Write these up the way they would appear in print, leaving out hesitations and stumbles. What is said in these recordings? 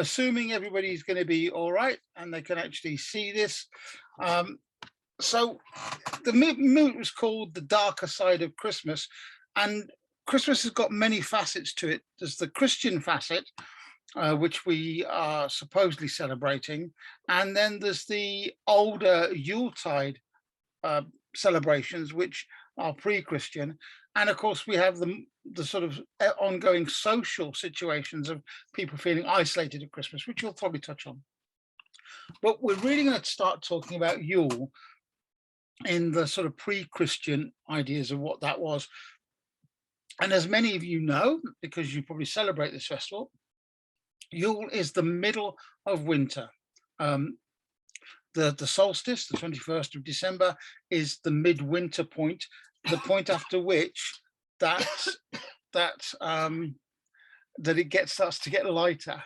assuming everybody's going to be all right and they can actually see this. Um, so the Moot was called the darker side of Christmas, and Christmas has got many facets to it. There's the Christian facet, which we are supposedly celebrating, and then there's the older Yuletide uh, celebrations, which are pre-Christian, and of course we have the sort of ongoing social situations of people feeling isolated at Christmas, which you'll probably touch on. But we're really going to start talking about Yule in the sort of pre-Christian ideas of what that was. And as many of you know, because you probably celebrate this festival, Yule is the middle of winter. Um, the solstice, the 21st of December, is the midwinter point, the point after which that that it starts to get lighter,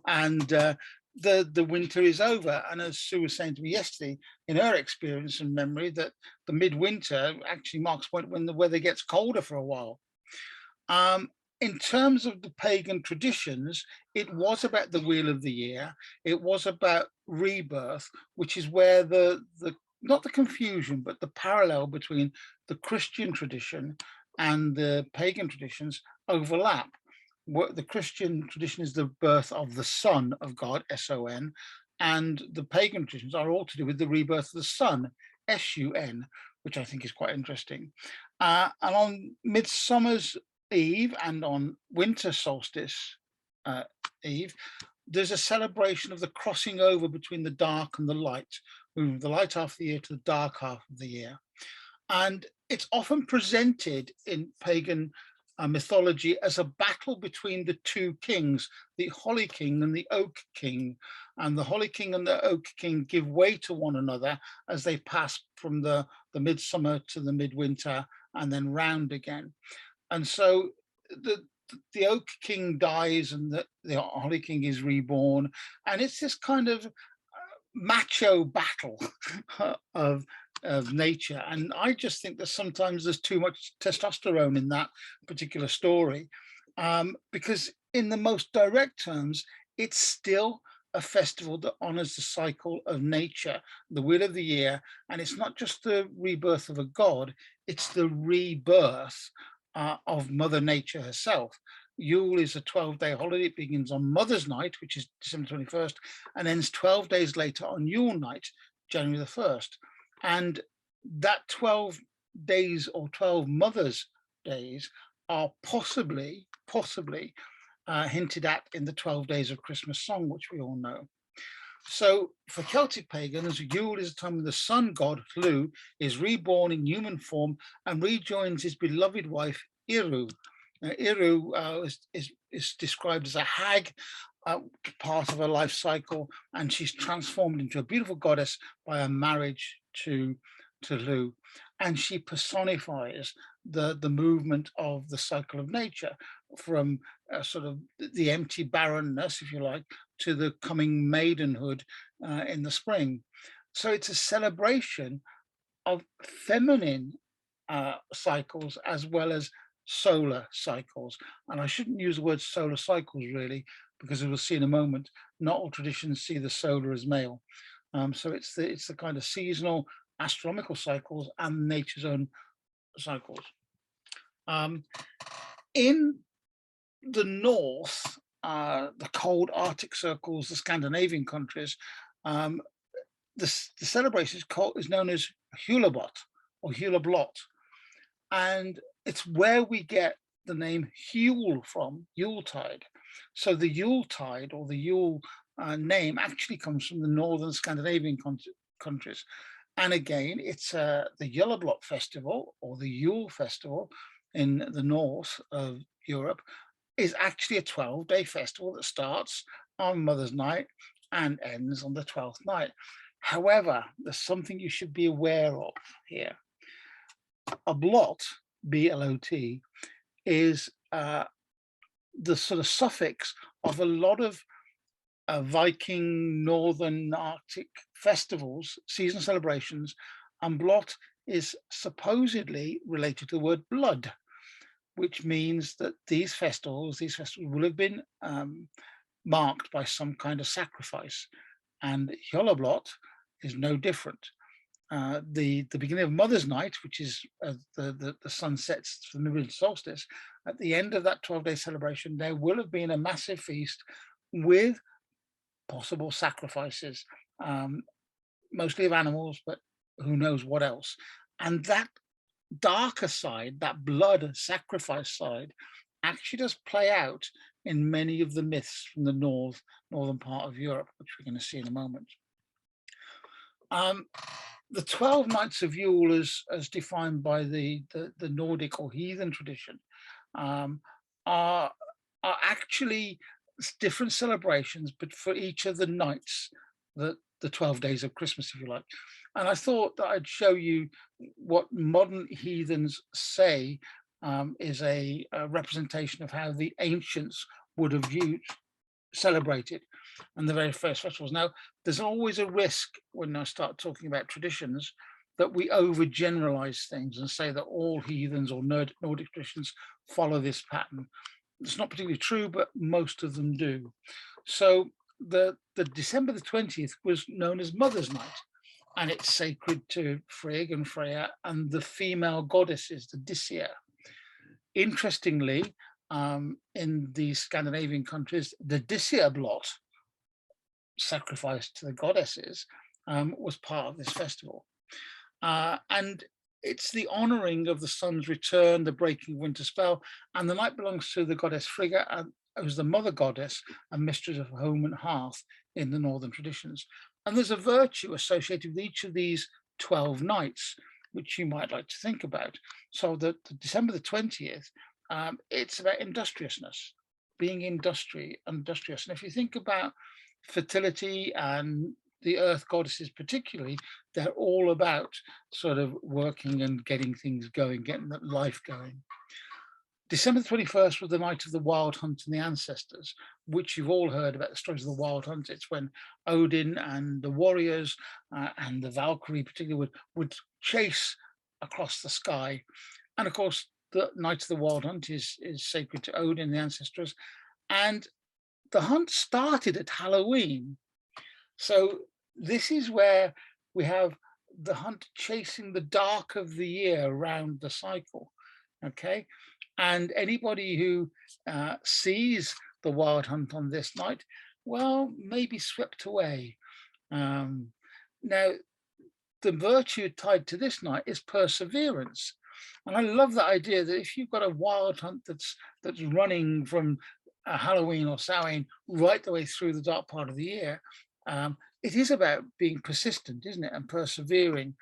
and the winter is over. And as Sue was saying to me yesterday, in her experience and memory, that the midwinter actually marks point when the weather gets colder for a while. In terms of the pagan traditions, it was about the wheel of the year. It was about rebirth, which is where the not the confusion, but the parallel between the Christian tradition and the pagan traditions overlap. What the Christian tradition is the birth of the Son of God, S-O-N, and the pagan traditions are all to do with the rebirth of the sun, S-U-N, which I think is quite interesting. And on Midsummer's Eve and on winter solstice Eve, there's a celebration of the crossing over between the dark and the light, moving the light half of the year to the dark half of the year. And it's often presented in pagan mythology as a battle between the two kings, the Holly King and the Oak King. And the Holly King and the Oak King give way to one another as they pass from the midsummer to the midwinter and then round again. And so the Oak King dies and the Holly King is reborn. And it's this kind of macho battle of nature. And I just think that sometimes there's too much testosterone in that particular story, because in the most direct terms, it's still a festival that honors the cycle of nature, the wheel of the year. And it's not just the rebirth of a god, it's the rebirth of Mother Nature herself. Yule is a 12-day holiday. It begins on Mother's Night, which is December 21st, and ends 12 days later on Yule Night, January the 1st. And that 12 days or 12 Mother's Days are possibly hinted at in the 12 Days of Christmas song, which we all know. So for Celtic pagans, Yule is a time when the sun god, Llw, is reborn in human form and rejoins his beloved wife, Iru. Iru is described as a hag, part of her life cycle, and she's transformed into a beautiful goddess by a marriage to Llw. And she personifies the movement of the cycle of nature from sort of the empty barrenness, if you like, to the coming maidenhood in the spring. So it's a celebration of feminine cycles as well as solar cycles. And I shouldn't use the word solar cycles really, because as we'll see in a moment, not all traditions see the solar as male. So it's the kind of seasonal astronomical cycles and nature's own cycles. In the north, the cold Arctic circles, the Scandinavian countries, the celebration is known as Hulebot or Huleblot. And it's where we get the name Yule from, Yuletide. So the Yuletide or the Yule name actually comes from the northern Scandinavian countries. And again, it's the Juleblot festival or the Yule festival in the north of Europe is actually a 12-day festival that starts on Mother's Night and ends on the 12th night. However, there's something you should be aware of here. A blot, B-L-O-T, is the sort of suffix of a lot of Viking Northern Arctic festivals, season celebrations, and blot is supposedly related to the word blood, which means that these festivals will have been marked by some kind of sacrifice. And Hjoleblot is no different. The beginning of Mother's Night, which is the sun sets for the winter solstice, at the end of that 12-day celebration, there will have been a massive feast with possible sacrifices, um, mostly of animals, but who knows what else. And that darker side, that blood sacrifice side, actually does play out in many of the myths from the northern part of Europe, which we're going to see in a moment. The 12 nights of Yule, as defined by the Nordic or heathen tradition, um, are actually different celebrations, but for each of the nights, the 12 days of Christmas, if you like. And I thought that I'd show you what modern heathens say is a representation of how the ancients would have celebrated and the very first festivals. Now, there's always a risk when I start talking about traditions that we overgeneralize things and say that all heathens or Nordic traditions follow this pattern. It's not particularly true, but most of them do. So the December the 20th was known as Mother's Night, and it's sacred to Frigg and Freya and the female goddesses, the Disir. Interestingly, in the Scandinavian countries, the Disir-blot, sacrifice to the goddesses, was part of this festival. And it's the honouring of the sun's return, the breaking winter spell, and the night belongs to the goddess Frigga, who's the mother goddess and mistress of home and hearth in the northern traditions. And there's a virtue associated with each of these 12 nights, which you might like to think about. So the December the 20th, it's about industriousness, being industrious. And if you think about fertility and the earth goddesses particularly, they're all about sort of working and getting things going, getting that life going. December 21st was the night of the wild hunt and the ancestors, which you've all heard about the stories of the wild hunt. It's when Odin and the warriors and the Valkyrie particularly would chase across the sky. And of course, the night of the wild hunt is sacred to Odin, the ancestors. And the hunt started at Halloween. So this is where we have the hunt chasing the dark of the year around the cycle, okay? And anybody who sees the wild hunt on this night, well, may be swept away. Now, the virtue tied to this night is perseverance. And I love the idea that if you've got a wild hunt that's running from Halloween or Samhain right the way through the dark part of the year, it is about being persistent, isn't it, and persevering.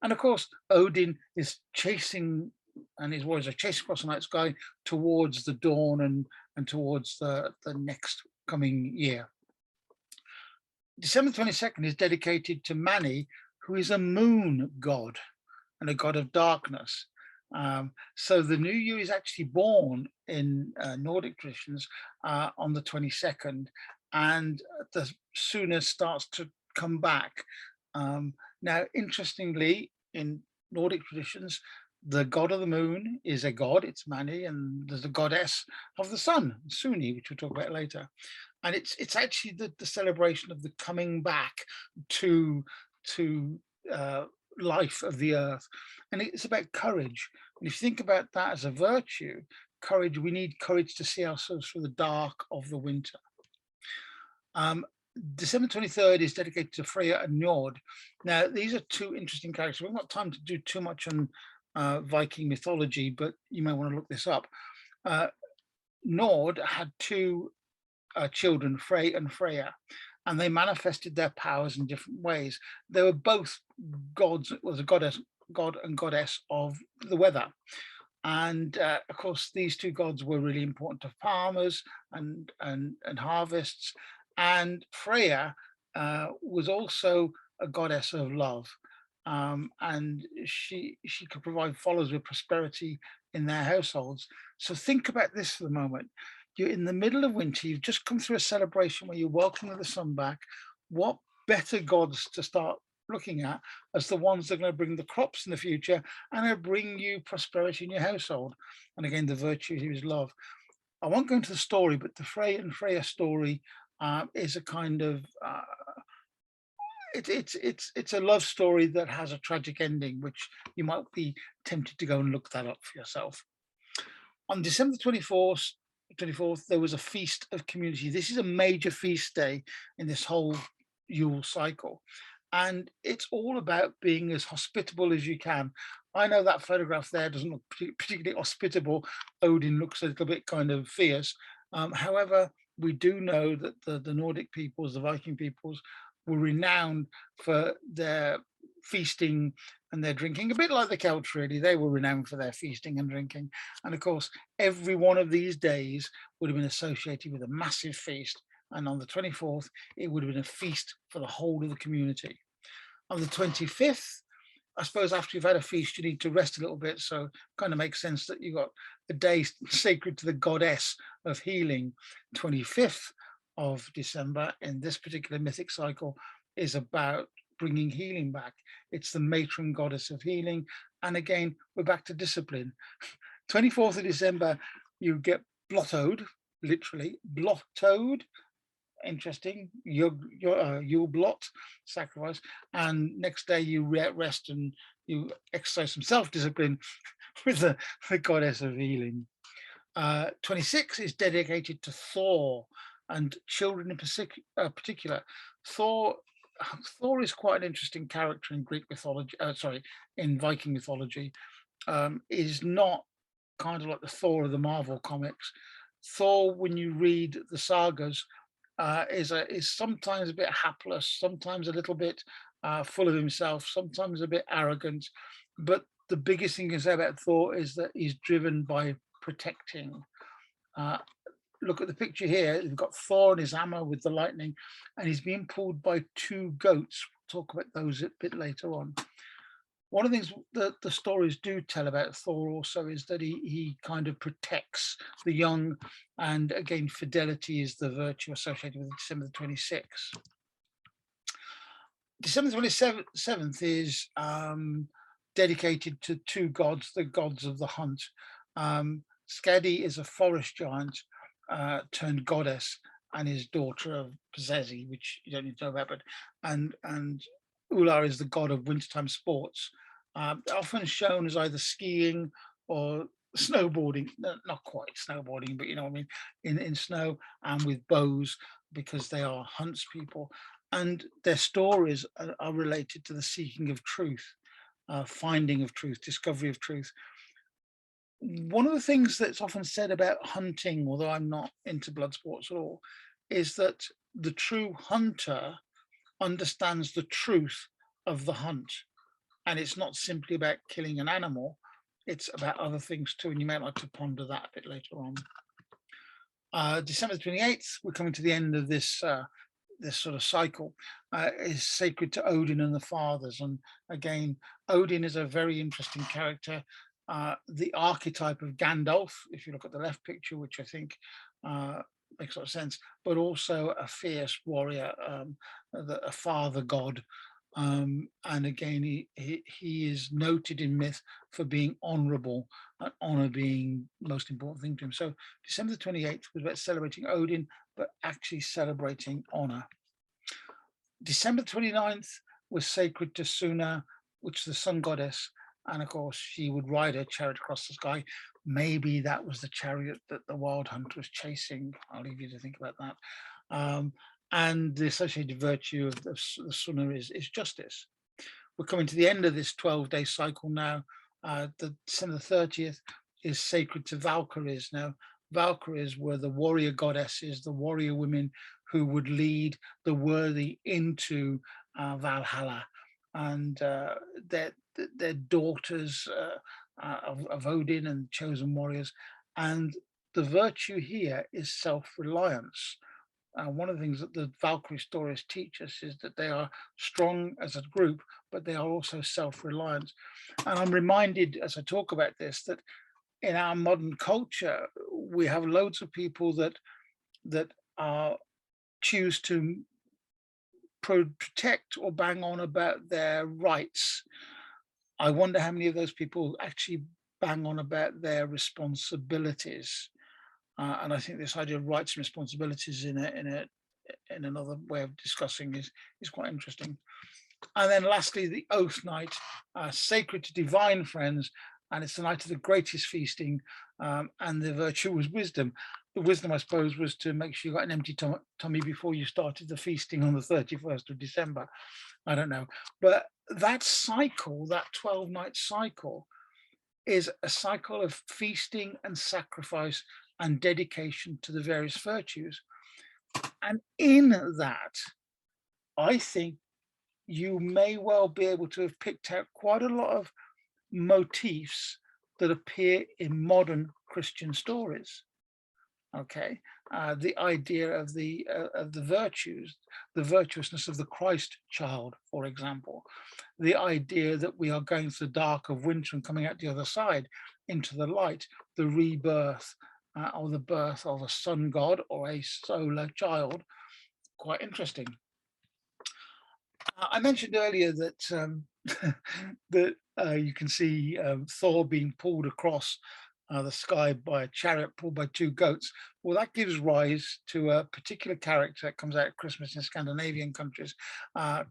And of course, Odin is chasing, and his warriors are chasing across the night sky towards the dawn and towards the next coming year. December 22nd is dedicated to Mani, who is a moon god and a god of darkness. So the new year is actually born in Nordic traditions on the 22nd, and the sooner starts to come back. Now, interestingly, in Nordic traditions, the god of the moon is a god, it's Mani, and there's a goddess of the sun, Suni, which we'll talk about later. And it's actually the celebration of the coming back to life of the earth. And it's about courage. And if you think about that as a virtue, courage, we need courage to see ourselves through the dark of the winter. December 23rd is dedicated to Freya and Njord. Now, these are two interesting characters. We've not time to do too much on Viking mythology, but you may want to look this up. Njord had two children, Frey and Freya, and they manifested their powers in different ways. They were both gods, was a goddess, god and goddess of the weather. And of course, these two gods were really important to farmers and harvests. And Freya was also a goddess of love. And she could provide followers with prosperity in their households. So think about this for the moment. You're in the middle of winter, you've just come through a celebration where you're welcoming the sun back. What better gods to start looking at as the ones that are going to bring the crops in the future and bring you prosperity in your household? And again, the virtue here is love. I won't go into the story, but the Frey and Freya story is a kind of it's a love story that has a tragic ending, which you might be tempted to go and look that up for yourself. On December 24th, there was a feast of community. This is a major feast day in this whole Yule cycle. And it's all about being as hospitable as you can. I know that photograph there doesn't look particularly hospitable. Odin looks a little bit kind of fierce. However, we do know that the Nordic peoples, the Viking peoples, were renowned for their feasting and their drinking, a bit like the Celts, really. They were renowned for their feasting and drinking. And of course, every one of these days would have been associated with a massive feast. And on the 24th, it would have been a feast for the whole of the community. On the 25th, I suppose after you've had a feast, you need to rest a little bit. So it kind of makes sense that you've got a day sacred to the goddess of healing. 25th of December in this particular mythic cycle is about bringing healing back. It's the matron goddess of healing. And again, we're back to discipline. 24th of December, you get blottoed, literally, blottoed. Interesting. You'll blot, sacrifice, and next day you rest and you exercise some self-discipline with the goddess of healing. 26 is dedicated to Thor and children in particular. Thor is quite an interesting character in Greek mythology. In Viking mythology, is not kind of like the Thor of the Marvel comics. Thor, when you read the sagas, is sometimes a bit hapless, sometimes a little bit full of himself, sometimes a bit arrogant. But the biggest thing you can say about Thor is that he's driven by protecting. Look at the picture here. You've got Thor and his hammer with the lightning, and he's being pulled by two goats. We'll talk about those a bit later on. One of the things that the stories do tell about Thor also is that he kind of protects the young, and again, fidelity is the virtue associated with December the 26th. December 27th is dedicated to two gods, the gods of the hunt. Skadi is a forest giant turned goddess, and his daughter of Pzezi, which you don't need to know about, but and Ular is the god of wintertime sports, often shown as either skiing or snowboarding, not quite snowboarding, but you know what I mean, in snow and with bows, because they are huntspeople. And their stories are related to the seeking of truth, finding of truth, discovery of truth. One of the things that's often said about hunting, although I'm not into blood sports at all, is that the true hunter understands the truth of the hunt. And it's not simply about killing an animal, it's about other things too. And you might like to ponder that a bit later on. December 28th, we're coming to the end of this this sort of cycle, is sacred to Odin and the fathers. And again, Odin is a very interesting character. The archetype of Gandalf, if you look at the left picture, which I think makes a lot of sense, but also a fierce warrior, a father god. And again, he is noted in myth for being honorable, and honor being the most important thing to him. So December the 28th was about celebrating Odin, but actually celebrating honor. December 29th was sacred to Suna, which is the sun goddess. And of course, she would ride her chariot across the sky. Maybe that was the chariot that the wild hunt was chasing. I'll leave you to think about that. And the associated virtue of the Suna is justice. We're coming to the end of this 12-day cycle now. The December 30th is sacred to Valkyries. Now, Valkyries were the warrior goddesses, the warrior women who would lead the worthy into Valhalla. And their daughters of Odin and chosen warriors. And the virtue here is self-reliance. One of the things that the Valkyrie stories teach us is that they are strong as a group, but they are also self-reliant. And I'm reminded as I talk about this that in our modern culture, we have loads of people that choose to protect or bang on about their rights. I wonder how many of those people actually bang on about their responsibilities. And I think this idea of rights and responsibilities in in another way of discussing is quite interesting. And then lastly, the oath night, sacred to divine friends, and it's the night of the greatest feasting, and the virtue was wisdom. The wisdom, I suppose, was to make sure you got an empty tummy before you started the feasting on the 31st of December. I don't know. But that cycle, that 12-night cycle, is a cycle of feasting and sacrifice and dedication to the various virtues. And in that, I think you may well be able to have picked out quite a lot of motifs that appear in modern Christian stories. Okay, the idea of the virtues, the virtuousness of the Christ child, for example, the idea that we are going through the dark of winter and coming out the other side into the light, the rebirth or the birth of a sun god or a solar child. Quite interesting. I mentioned earlier that that you can see Thor being pulled across the sky by a chariot pulled by two goats. Well, that gives rise to a particular character that comes out at Christmas in Scandinavian countries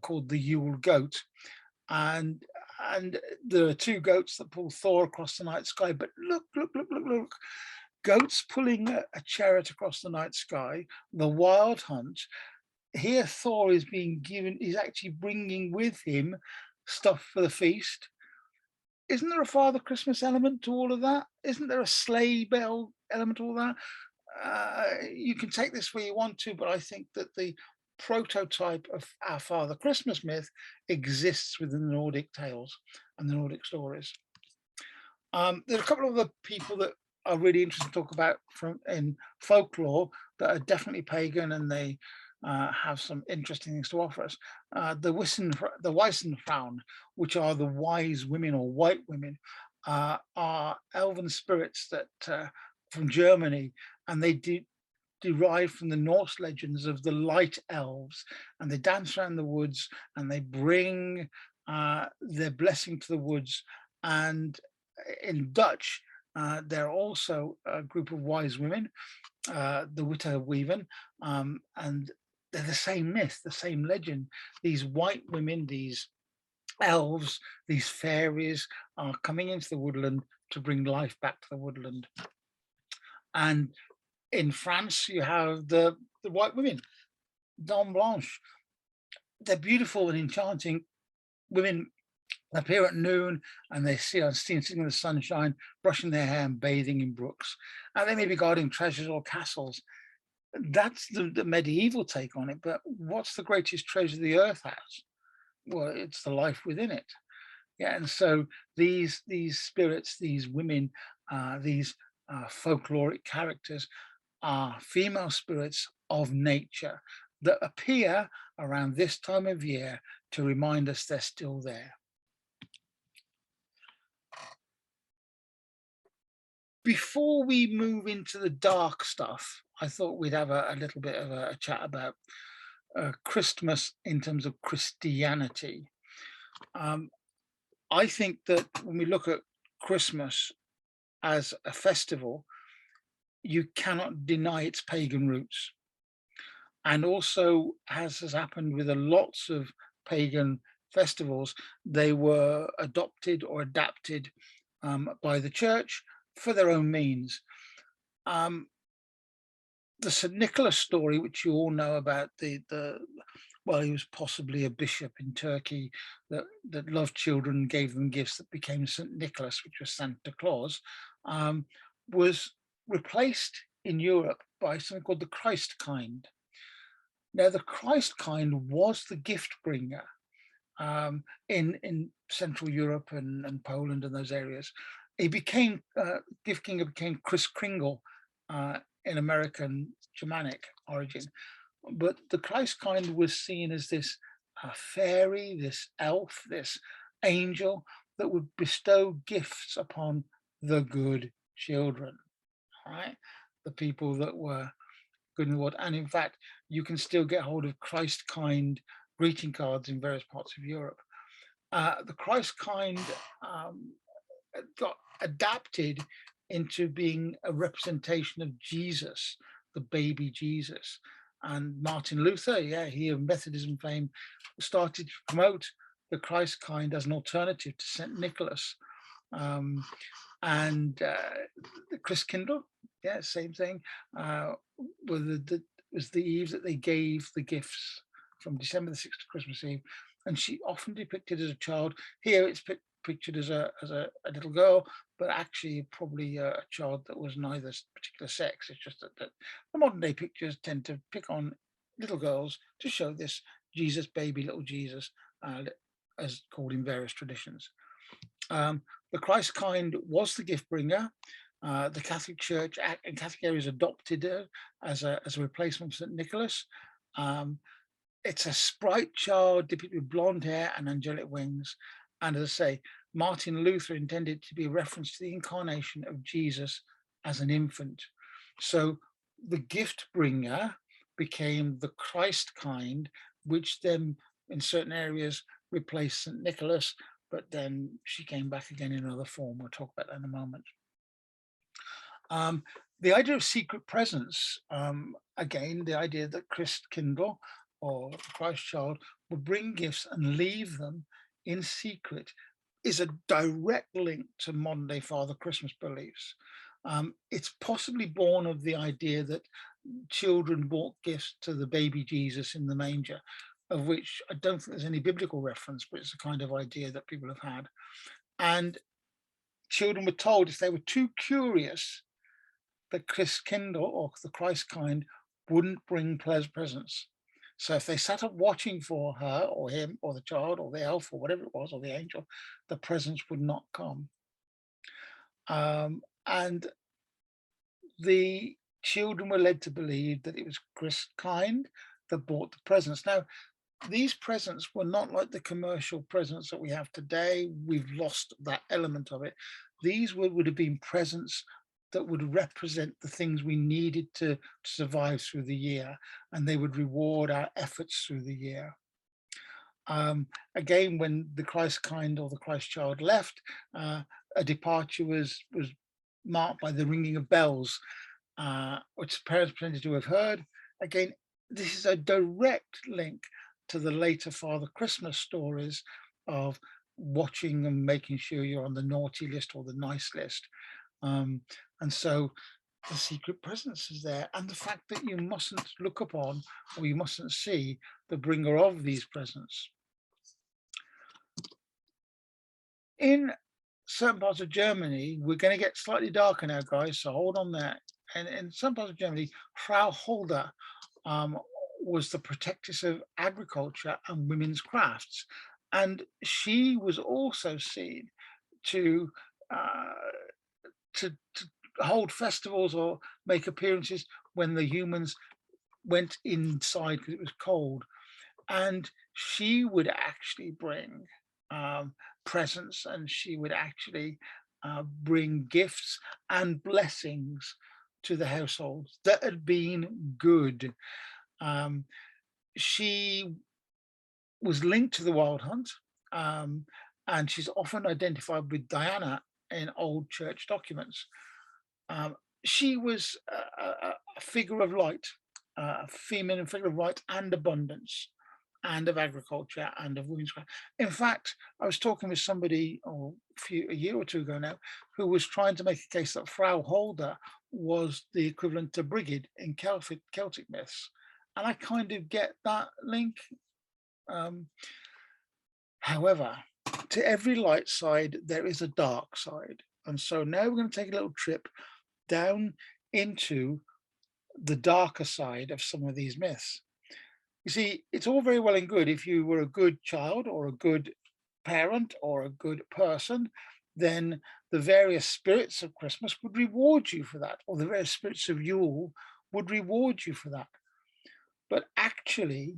called the Yule goat. And there are two goats that pull Thor across the night sky. But look, goats pulling a chariot across the night sky, the wild hunt. Here Thor is being given, he's actually bringing with him stuff for the feast. Isn't there a Father Christmas element to all of that? Isn't there a sleigh bell element to all that? You can take this where you want to, but I think that the prototype of our Father Christmas myth exists within the Nordic tales and the Nordic stories. There are a couple of other people that are really interesting to talk about from in folklore that are definitely pagan, and they have some interesting things to offer us. The Weissenfrauen, which are the wise women or white women, are elven spirits that from Germany, and they derive from the Norse legends of the light elves, and they dance around the woods and they bring their blessing to the woods. And in Dutch, they're also a group of wise women, the Witte Weaven, and they're the same myth, the same legend. These white women, these elves, these fairies are coming into the woodland to bring life back to the woodland. And in France, you have the white women, Dame Blanche. They're beautiful and enchanting women, appear at noon, and they are seen sitting in the sunshine, brushing their hair and bathing in brooks. And they may be guarding treasures or castles. That's the medieval take on it. But what's the greatest treasure the earth has? Well, it's the life within it. Yeah, and so these spirits, these women, these folkloric characters are female spirits of nature that appear around this time of year to remind us they're still there. Before we move into the dark stuff, I thought we'd have a little bit of a chat about Christmas in terms of Christianity. I think that when we look at Christmas as a festival, you cannot deny its pagan roots. And also, as has happened with lots of pagan festivals, they were adopted or adapted by the church for their own means. The St. Nicholas story, which you all know about, well, he was possibly a bishop in Turkey that loved children and gave them gifts that became St. Nicholas, which was Santa Claus, was replaced in Europe by something called the Christ kind. Now, the Christ kind was the gift bringer in Central Europe and Poland and those areas. He became, gift bringer became Kris Kringle in American Germanic origin. But the Christ kind was seen as this fairy, this elf, this angel that would bestow gifts upon the good children, right? The people that were good in the world. And in fact, you can still get hold of Christ kind greeting cards in various parts of Europe. The Christ kind got adapted into being a representation of Jesus, the baby Jesus. And Martin Luther, yeah, he of Methodism fame, started to promote the Christ kind as an alternative to St. Nicholas. Um, and Chris Kindle, yeah, same thing. Was the eve that they gave the gifts from December the 6th to Christmas Eve, and she often depicted as a child. Here it's pictured as a little girl, but actually probably a child that was neither particular sex. It's just that the modern day pictures tend to pick on little girls to show this Jesus baby, little Jesus, as called in various traditions. Um, the Christ kind was the gift bringer. The Catholic Church and Catholic areas adopted it as a replacement for St. Nicholas. Um, it's a sprite child depicted with blonde hair and angelic wings. And as I say, Martin Luther intended to be a reference to the incarnation of Jesus as an infant. So the gift bringer became the Christ kind, which then in certain areas replaced St. Nicholas, but then she came back again in another form. We'll talk about that in a moment. The idea of secret presence, again, the idea that Christkindl or the Christ child would bring gifts and leave them in secret, is a direct link to modern day Father Christmas beliefs. It's possibly born of the idea that children brought gifts to the baby Jesus in the manger, of which I don't think there's any biblical reference, but it's a kind of idea that people have had. And children were told if they were too curious, that Christkindl or the Christ kind wouldn't bring presents. So if they sat up watching for her or him or the child or the elf or whatever it was, or the angel, the presents would not come. And the children were led to believe that it was Christ kind that brought the presents. Now, these presents were not like the commercial presents that we have today. We've lost that element of it. These would have been presents that would represent the things we needed to survive through the year, and they would reward our efforts through the year. Again, when the Christ kind or the Christ child left, a departure was marked by the ringing of bells, which parents pretended to have heard. Again, this is a direct link to the later Father Christmas stories of watching and making sure you're on the naughty list or the nice list. And so the secret presence is there, and the fact that you mustn't look upon or you mustn't see the bringer of these presents. In certain parts of Germany, we're going to get slightly darker now, guys, so hold on there. And in some parts of Germany, Frau Holder was the protectress of agriculture and women's crafts. And she was also seen to hold festivals or make appearances when the humans went inside because it was cold. And she would actually bring presents, and she would actually bring gifts and blessings to the households that had been good. She was linked to the Wild Hunt, and she's often identified with Diana in old church documents. She was a figure of light, a feminine figure of light and abundance, and of agriculture and of women's craft. In fact, I was talking with somebody a year or two ago now, who was trying to make a case that Frau Holder was the equivalent to Brigid in Celtic myths. And I kind of get that link. However, to every light side, there is a dark side. And so now we're going to take a little trip down into the darker side of some of these myths. You see, it's all very well and good if you were a good child or a good parent or a good person, then the various spirits of Christmas would reward you for that, or the various spirits of Yule would reward you for that. But actually,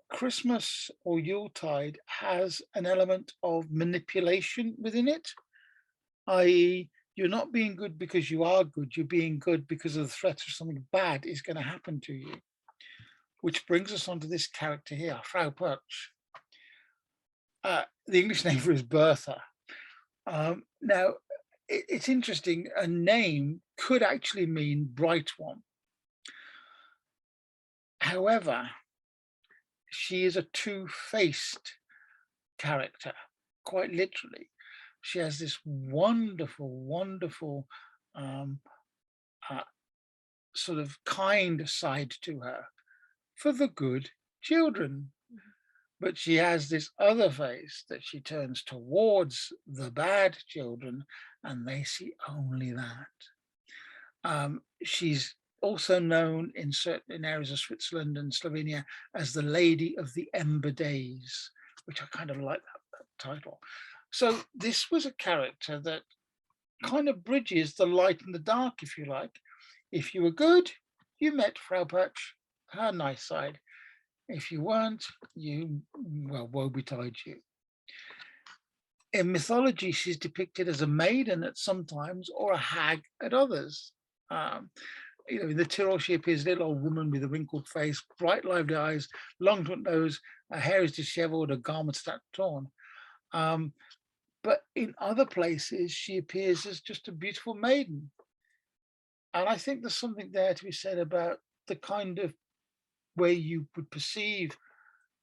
Christmas or Yuletide has an element of manipulation within it, i.e., you're not being good because you are good, you're being good because of the threat of something bad is going to happen to you. Which brings us onto this character here, Frau Perch. The English name for her is Bertha. Now, it's interesting, a name could actually mean bright one. However, she is a two-faced character, quite literally. She has this wonderful, wonderful um, uh, sort of kind side to her for the good children. But she has this other face that she turns towards the bad children, and they see only that. She's also known in certain areas of Switzerland and Slovenia as the Lady of the Ember Days, which I kind of like that title. So this was a character that kind of bridges the light and the dark, if you like. If you were good, you met Frau Perch, her nice side. If you weren't, well, woe betide you. In mythology, she's depicted as a maiden at some times or a hag at others. Um, in the Tyrol, she appears a little old woman with a wrinkled face, bright, lively eyes, long nose, her hair is dishevelled, her garments torn. But in other places, she appears as just a beautiful maiden. And I think there's something there to be said about the kind of way you would perceive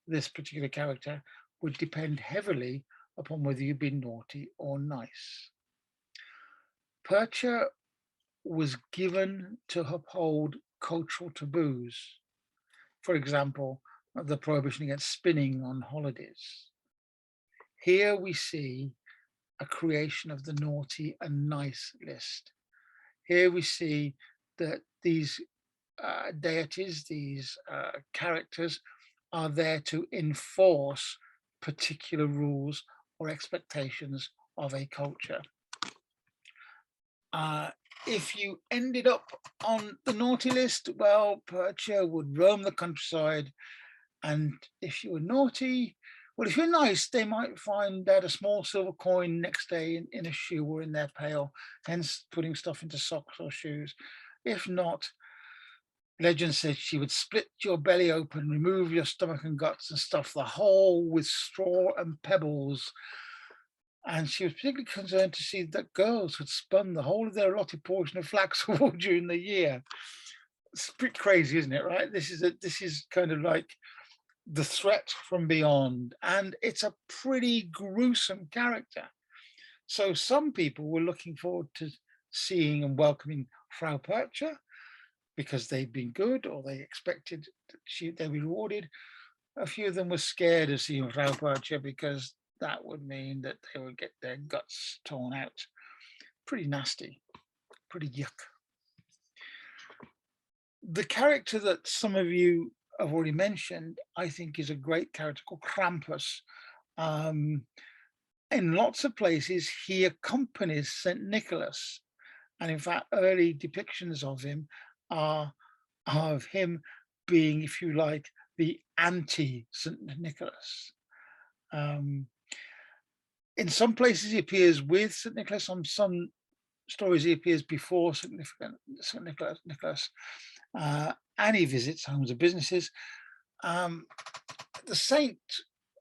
this particular character would depend heavily upon whether you've been naughty or nice. Percha was given to uphold cultural taboos. For example, the prohibition against spinning on holidays. Here we see a creation of the naughty and nice list. Here we see that these deities, these characters, are there to enforce particular rules or expectations of a culture. If you ended up on the naughty list, well, Percha would roam the countryside, and if you were naughty, well, if you're nice, they might find that a small silver coin next day in a shoe or in their pail, hence putting stuff into socks or shoes. If not, legend says she would split your belly open, remove your stomach and guts, and stuff the whole with straw and pebbles. And she was particularly concerned to see that girls had spun the whole of their allotted portion of flax wool during the year. It's a bit crazy, isn't it? Right? This is kind of like the threat from beyond, and it's a pretty gruesome character. So some people were looking forward to seeing and welcoming Frau Percha because they'd been good or they expected that they'd be rewarded. A few of them were scared of seeing Frau Percha because that would mean that they would get their guts torn out. Pretty nasty, pretty yuck. The character that some of you have already mentioned, I think, is a great character called Krampus. In lots of places, he accompanies St. Nicholas. And in fact, early depictions of him are of him being, if you like, the anti-St. Nicholas. In some places, he appears with St. Nicholas. On some stories, he appears before St. Nicholas, and he visits homes and businesses. The saint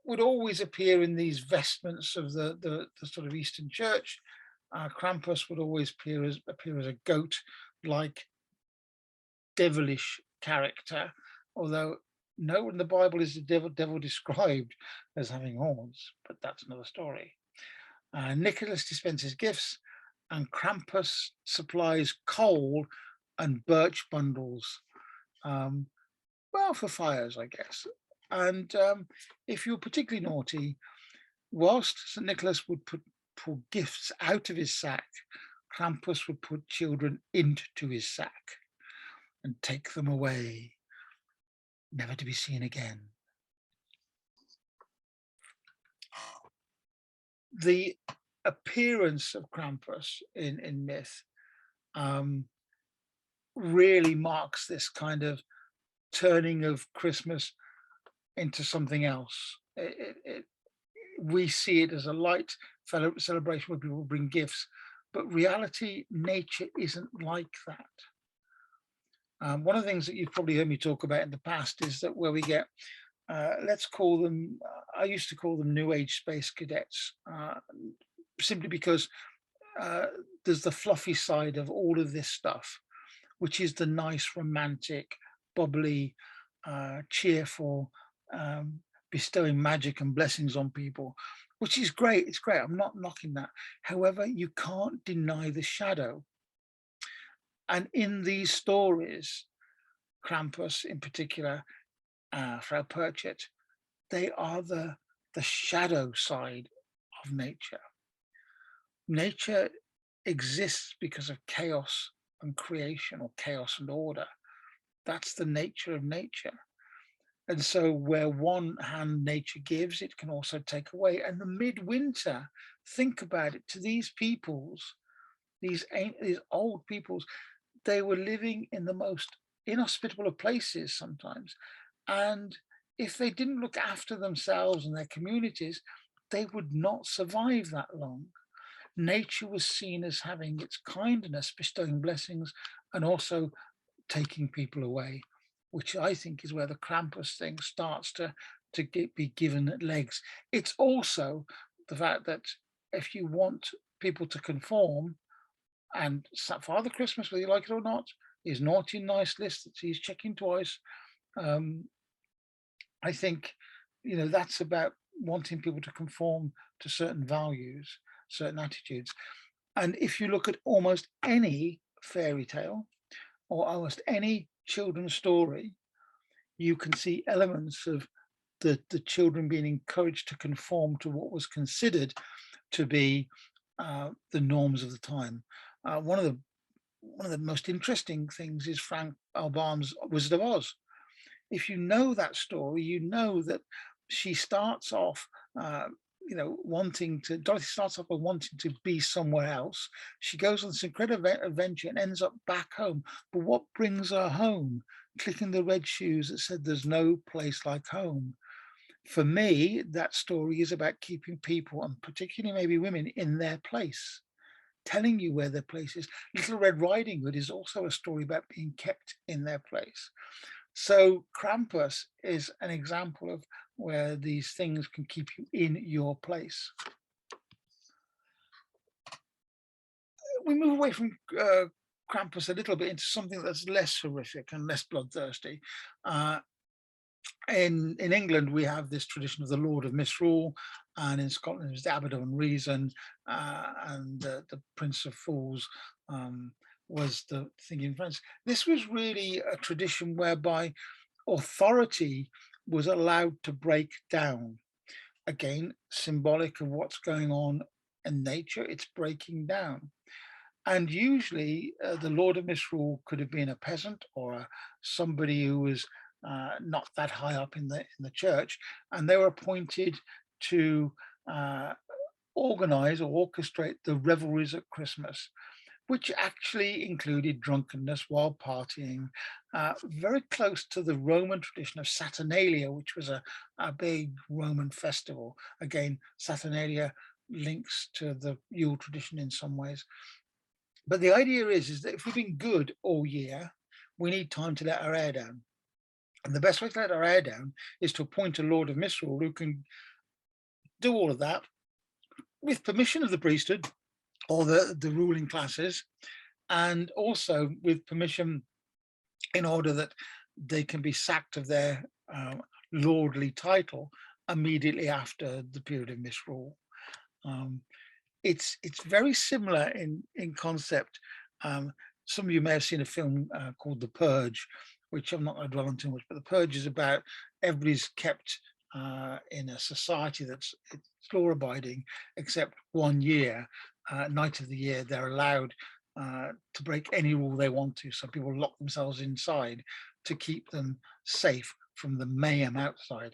would always appear in these vestments of the sort of Eastern Church. Krampus would always appear as a goat-like devilish character, although nowhere in the Bible is the devil described as having horns, but that's another story. Nicholas dispenses gifts, and Krampus supplies coal and birch bundles, well, for fires, I guess. And if you're particularly naughty, whilst St. Nicholas would pull gifts out of his sack, Krampus would put children into his sack and take them away, never to be seen again. The appearance of Krampus in myth really marks this kind of turning of Christmas into something else. We see it as a light celebration where people bring gifts, but reality, nature isn't like that. One of the things that you've probably heard me talk about in the past is that where we get, let's call them, I used to call them New Age space cadets, simply because there's the fluffy side of all of this stuff, which is the nice, romantic, bubbly, cheerful, um, bestowing magic and blessings on people, which is great. It's great. I'm not knocking that. However, you can't deny the shadow. And in these stories, Krampus in particular, Frau Perchet, they are the shadow side of nature. Nature exists because of chaos and creation, or chaos and order. That's the nature of nature. And so where one hand nature gives, it can also take away. And the midwinter, think about it, to these peoples, these old peoples, they were living in the most inhospitable of places sometimes. And if they didn't look after themselves and their communities, they would not survive that long. Nature was seen as having its kindness, bestowing blessings, and also taking people away, which I think is where the Krampus thing starts to be given legs. It's also the fact that if you want people to conform, and Father Christmas, whether you like it or not, his naughty and nice list that he's checking twice. Um, I think, that's about wanting people to conform to certain values, certain attitudes. And if you look at almost any fairy tale or almost any children's story, you can see elements of the children being encouraged to conform to what was considered to be the norms of the time. One of the most interesting things is Frank Albarn's Wizard of Oz. If you know that story, you know that she starts off, Dorothy starts off by wanting to be somewhere else. She goes on this incredible adventure and ends up back home. But what brings her home? Clicking the red shoes that said there's no place like home. For me, that story is about keeping people, and particularly maybe women, in their place, telling you where their place is. Little Red Riding Hood is also a story about being kept in their place. So Krampus is an example of where these things can keep you in your place. We move away from Krampus a little bit into something that's less horrific and less bloodthirsty. In England, we have this tradition of the Lord of Misrule, and in Scotland, it was the Abbot of Unreason, and the Prince of Fools was the thing in France. This was really a tradition whereby authority was allowed to break down. Again, symbolic of what's going on in nature, it's breaking down. And usually the Lord of Misrule could have been a peasant or somebody who was not that high up in the church, and they were appointed to organize or orchestrate the revelries at Christmas, which actually included drunkenness while partying, very close to the Roman tradition of Saturnalia, which was a big Roman festival. Again, Saturnalia links to the Yule tradition in some ways. But the idea is that if we've been good all year, we need time to let our hair down. And the best way to let our hair down is to appoint a Lord of Misrule who can do all of that with permission of the priesthood or the ruling classes, and also with permission in order that they can be sacked of their lordly title immediately after the period of misrule. It's very similar in concept. Some of you may have seen a film called The Purge, which I'm not going to dwell on too much, but The Purge is about everybody's kept in a society that's law-abiding, except 1 year, night of the year, they're allowed to break any rule they want to. So people lock themselves inside to keep them safe from the mayhem outside.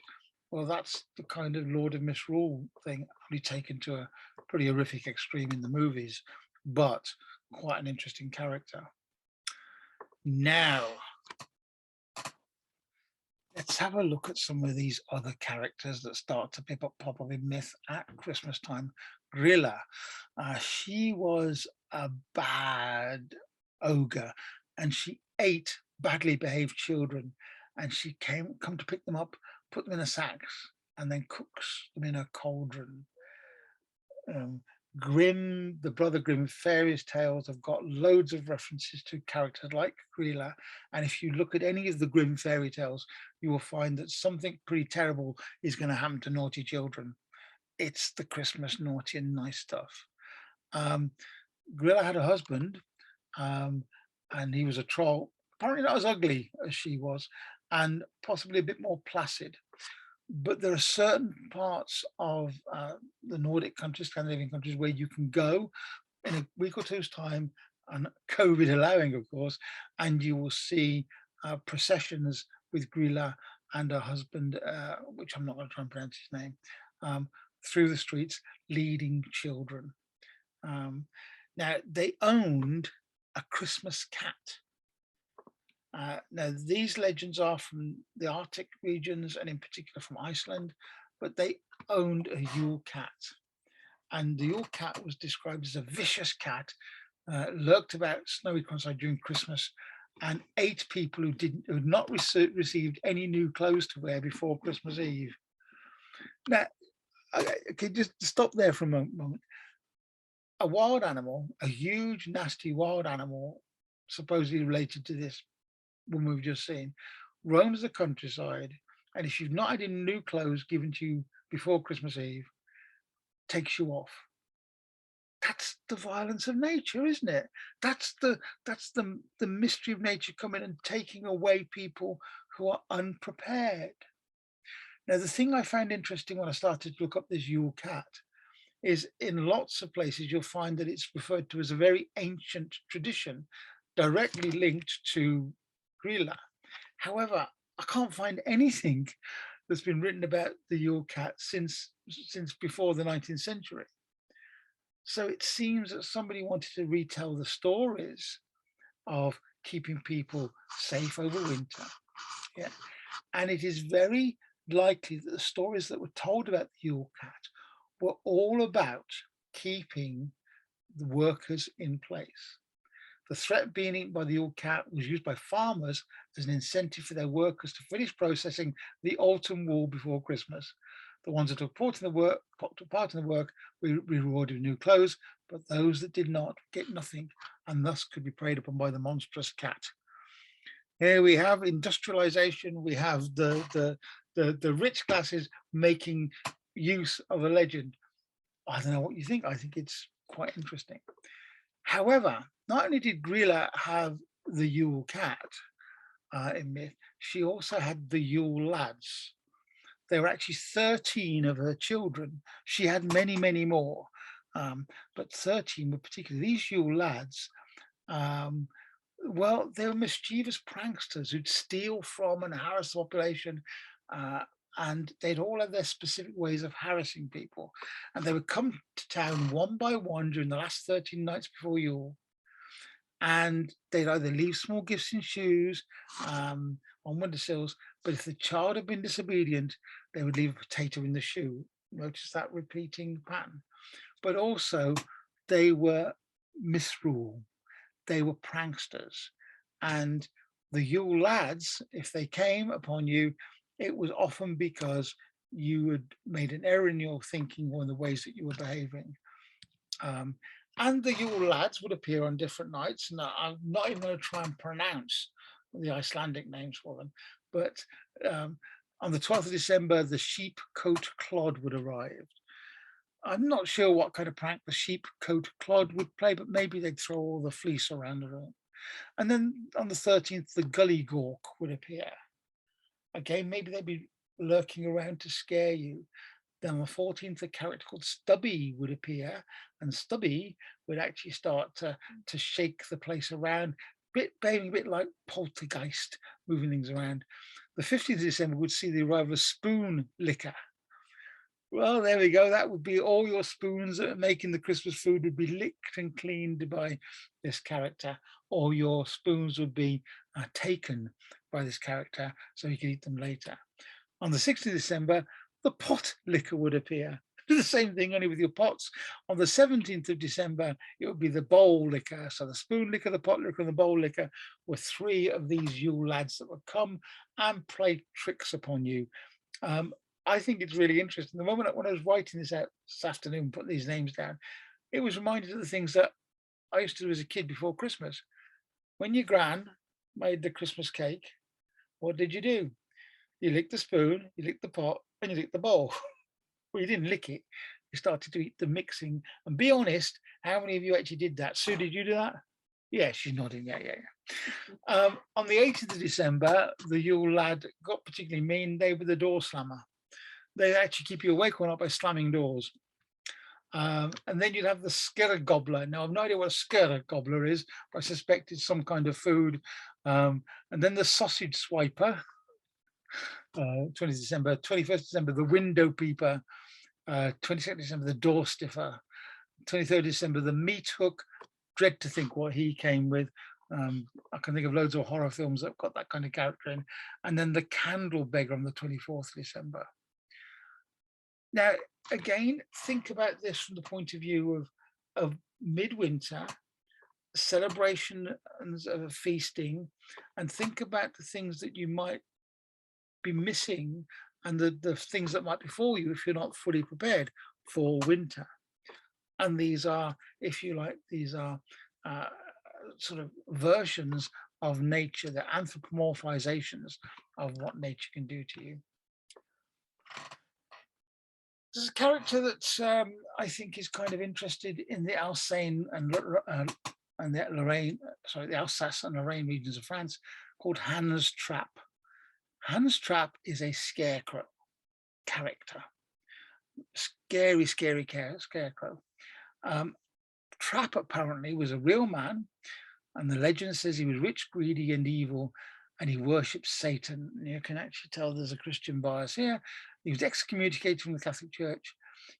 Well, that's the kind of Lord of Misrule thing, only taken to a pretty horrific extreme in the movies, but quite an interesting character. Now, let's have a look at some of these other characters that start to pop up in myth at Christmas time. Grilla, she was a bad ogre, and she ate badly behaved children, and she come to pick them up, put them in a sacks, and then cooks them in a cauldron. Grimm, the Brother Grimm fairies tales have got loads of references to characters like Grilla. And if you look at any of the Grimm fairy tales, you will find that something pretty terrible is going to happen to naughty children. It's the Christmas naughty and nice stuff. Um, Grilla had a husband, um, and he was a troll, apparently not as ugly as she was, and possibly a bit more placid. But there are certain parts of the Nordic countries, Scandinavian countries, where you can go in a week or two's time, and COVID allowing, of course, and you will see processions with Grilla and her husband, which I'm not going to try and pronounce his name, um, through the streets, leading children. Um, Now, they owned a Christmas cat. Now, these legends are from the Arctic regions and in particular from Iceland, but they owned a Yule cat. And the Yule cat was described as a vicious cat, lurked about snowy countryside during Christmas, and ate people who had not received any new clothes to wear before Christmas Eve. Now, okay, just stop there for a moment. A wild animal, a huge, nasty wild animal, supposedly related to this woman we've just seen, roams the countryside, and if you've not had any new clothes given to you before Christmas Eve, takes you off. That's the violence of nature, isn't it? That's the mystery of nature coming and taking away people who are unprepared. Now, the thing I found interesting when I started to look up this Yule cat is in lots of places you'll find that it's referred to as a very ancient tradition directly linked to Grilla. However, I can't find anything that's been written about the Yule cat since before the 19th century. So it seems that somebody wanted to retell the stories of keeping people safe over winter. Yeah. And it is very likely that the stories that were told about the Yule cat were all about keeping the workers in place. The threat being eaten by the Yule cat was used by farmers as an incentive for their workers to finish processing the autumn wool before Christmas. The ones that took part in the work were rewarded with new clothes, but those that did not get nothing, and thus could be preyed upon by the monstrous cat. Here we have industrialization. We have the rich classes making use of a legend. I don't know what you think. I think it's quite interesting. However, not only did Grilla have the Yule cat in myth, she also had the Yule lads. There were actually 13 of her children. She had many, many more, but 13 were particularly these Yule lads. Well, they were mischievous pranksters who'd steal from and harass the population, and they'd all have their specific ways of harassing people. And they would come to town one by one during the last 13 nights before Yule, and they'd either leave small gifts in shoes, on windowsills, but if the child had been disobedient, they would leave a potato in the shoe. Notice that repeating pattern. But also, they were misrule. They were pranksters. And the Yule lads, if they came upon you, it was often because you had made an error in your thinking or in the ways that you were behaving. And the Yule lads would appear on different nights. And I'm not even going to try and pronounce the Icelandic names for them. But on the 12th of December, the sheep coat clod would arrive. I'm not sure what kind of prank the sheep coat clod would play, but maybe they'd throw all the fleece around the room. And then on the 13th, the gully gawk would appear. Again, maybe they'd be lurking around to scare you. Then on the 14th, a character called Stubby would appear, and Stubby would actually start to shake the place around, behaving a bit like poltergeist, moving things around. The 15th of December would see the arrival of Spoon Licker. Well, there we go. That would be all your spoons that are making the Christmas food would be licked and cleaned by this character, or your spoons would be taken by this character so you could eat them later. On the 16th of December, the pot licker would appear. Do the same thing, only with your pots. On the 17th of December, it would be the bowl licker. So the spoon licker, the pot licker, and the bowl licker were three of these Yule lads that would come and play tricks upon you. I think it's really interesting. The moment when I was writing this out this afternoon, put these names down, it was reminded of the things that I used to do as a kid before Christmas. When your gran made the Christmas cake, what did you do? You licked the spoon, you licked the pot, and you licked the bowl. Well, you didn't lick it. You started to eat the mixing. And be honest, how many of you actually did that? Sue, did you do that? Yeah, she's nodding. Yeah, yeah, yeah. On the 18th of December, the Yule lad got particularly mean. They were the door slammer. They actually keep you awake all night by slamming doors. And then you'd have the skirra gobbler. Now, I've no idea what a skirra gobbler is, but I suspect it's some kind of food. And then the sausage swiper, 20th December, 21st December, the window peeper, 22nd December, the door stiffer, 23rd December, the meat hook. Dread to think what he came with. I can think of loads of horror films that have got that kind of character in. And then the candle beggar on the 24th December. Now, again, think about this from the point of view of midwinter, celebration and feasting, and think about the things that you might be missing and the things that might befall you if you're not fully prepared for winter. And these are, if you like, these are sort of versions of nature, the anthropomorphizations of what nature can do to you. There's a character that I think is kind of interested in the Alsace and the Lorraine, sorry, the Alsace and Lorraine regions of France, called Hans Trap. Hans Trap is a scarecrow character, scary scarecrow. Trap apparently was a real man, and the legend says he was rich, greedy, and evil, and he worshipped Satan. And you can actually tell there's a Christian bias here. He was excommunicated from the Catholic Church.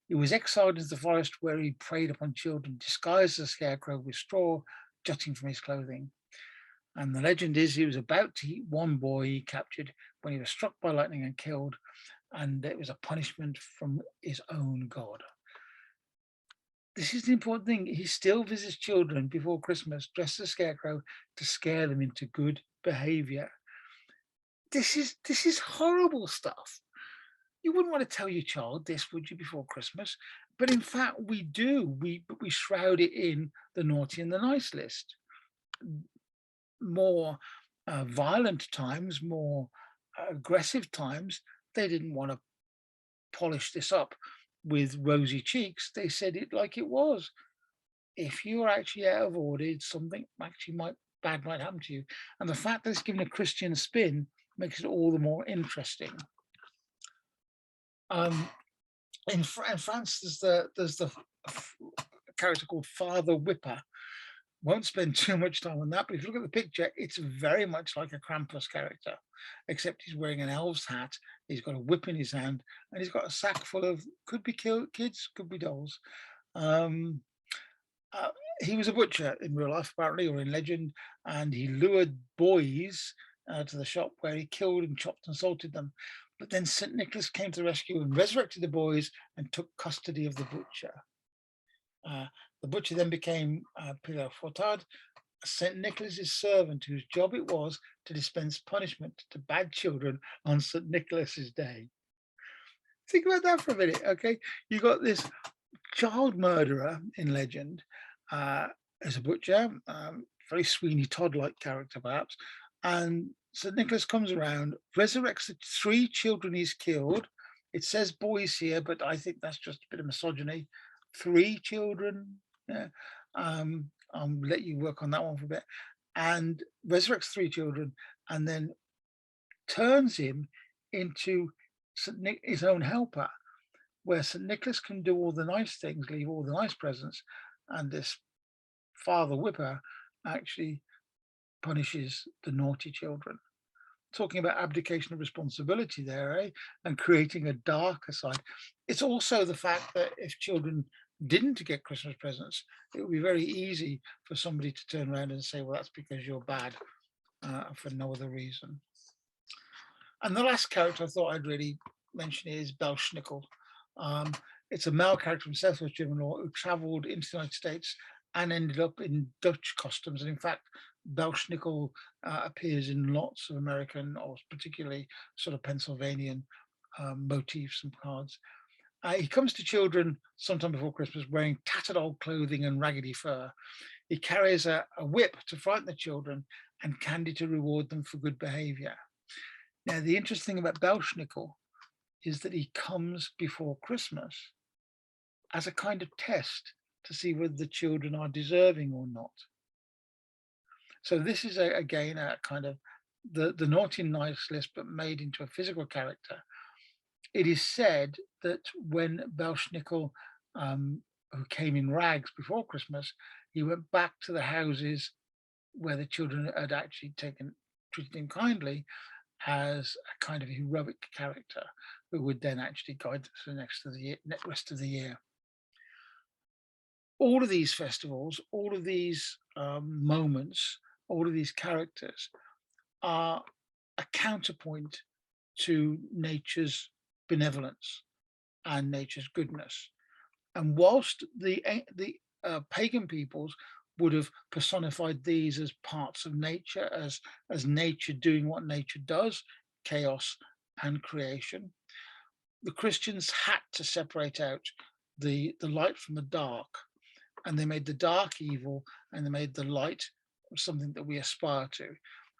He was exiled into the forest where he preyed upon children, disguised as a scarecrow with straw jutting from his clothing. And the legend is he was about to eat one boy he captured when he was struck by lightning and killed, and it was a punishment from his own God. This is the important thing. He still visits children before Christmas, dressed as a scarecrow, to scare them into good behavior. This is horrible stuff. You wouldn't want to tell your child this, would you, before Christmas? But in fact, we do. We shroud it in the naughty and the nice list. More violent times, more aggressive times, they didn't want to polish this up with rosy cheeks. They said it like it was. If you are actually out of order, something actually bad might happen to you. And the fact that it's given a Christian spin makes it all the more interesting. In France, there's the character called Father Whipper. Won't spend too much time on that, but if you look at the picture, it's very much like a Krampus character, except he's wearing an elf's hat, he's got a whip in his hand, and he's got a sack full of, could be kids, could be dolls. He was a butcher in real life, apparently, or in legend, and he lured boys to the shop where he killed and chopped and salted them. But then St. Nicholas came to the rescue and resurrected the boys and took custody of the butcher. The butcher then became Pilot Fortard, St. Nicholas's servant, whose job it was to dispense punishment to bad children on St. Nicholas's Day. Think about that for a minute, okay? You got this child murderer in legend as a butcher, very Sweeney Todd-like character perhaps, and St. Nicholas comes around, resurrects the 3 children he's killed. It says boys here, but I think that's just a bit of misogyny. 3 children, yeah. I'll let you work on that one for a bit. And resurrects 3 children, and then turns him into his own helper, where St. Nicholas can do all the nice things, leave all the nice presents, and this Father Whipper actually punishes the naughty children. Talking about abdication of responsibility there, eh? And creating a darker side. It's also the fact that if children didn't get Christmas presents, it would be very easy for somebody to turn around and say, well, that's because you're bad, for no other reason. And the last character I thought I'd really mention is Belschnickel. It's a male character from Southwest German law who traveled into the United States and ended up in Dutch customs. And in fact, Belschnickel appears in lots of American, or particularly sort of Pennsylvanian motifs and cards. He comes to children sometime before Christmas wearing tattered old clothing and raggedy fur. He carries a whip to frighten the children and candy to reward them for good behavior. Now, the interesting thing about Belschnickel is that he comes before Christmas as a kind of test to see whether the children are deserving or not. So this is again a kind of the naughty and nice list, but made into a physical character. It is said that when Belschnickel, who came in rags before Christmas, he went back to the houses where the children had actually treated him kindly, as a kind of heroic character who would then actually guide us for the rest of the year. All of these festivals, all of these moments, all of these characters are a counterpoint to nature's benevolence and nature's goodness. And whilst the pagan peoples would have personified these as parts of nature, as nature doing what nature does, chaos and creation, the Christians had to separate out the light from the dark, and they made the dark evil, and they made the light something that we aspire to,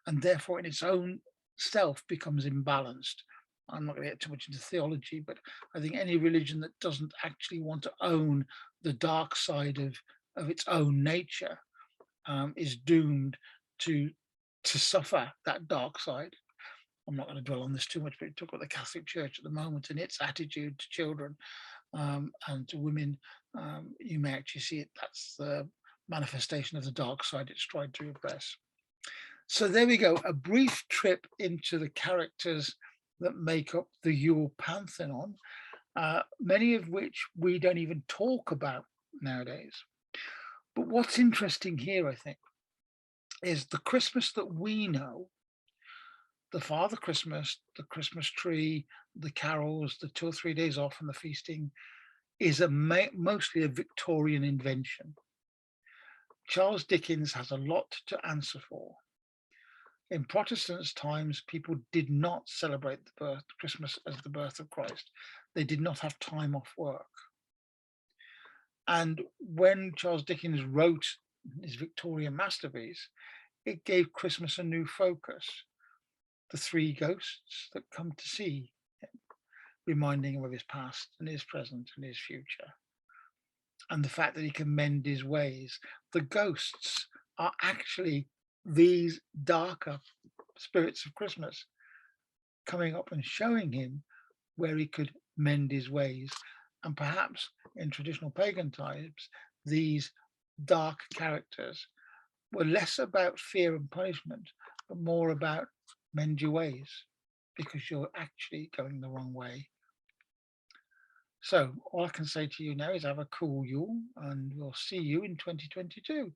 and therefore in its own self becomes imbalanced. I'm not going to get too much into theology, but I think any religion that doesn't actually want to own the dark side of its own nature is doomed to suffer that dark side. I'm not going to dwell on this too much, but talk about the Catholic Church at the moment and its attitude to children and to women. You may actually see it. That's the manifestation of the dark side it's tried to repress. So there we go, a brief trip into the characters that make up the Yule pantheon, many of which we don't even talk about nowadays. But what's interesting here, I think, is the Christmas that we know, the Father Christmas, the Christmas tree, the carols, the 2 or 3 days off and the feasting, is mostly a Victorian invention. Charles Dickens has a lot to answer for. In Protestants times, people did not celebrate the birth Christmas as the birth of Christ. They did not have time off work. And when Charles Dickens wrote his Victorian masterpiece, it gave Christmas a new focus. The three ghosts that come to see him, reminding him of his past and his present and his future. And the fact that he can mend his ways. The ghosts are actually these darker spirits of Christmas coming up and showing him where he could mend his ways. And perhaps in traditional pagan times, these dark characters were less about fear and punishment, but more about mend your ways because you're actually going the wrong way. So all I can say to you now is have a cool Yule, and we'll see you in 2022.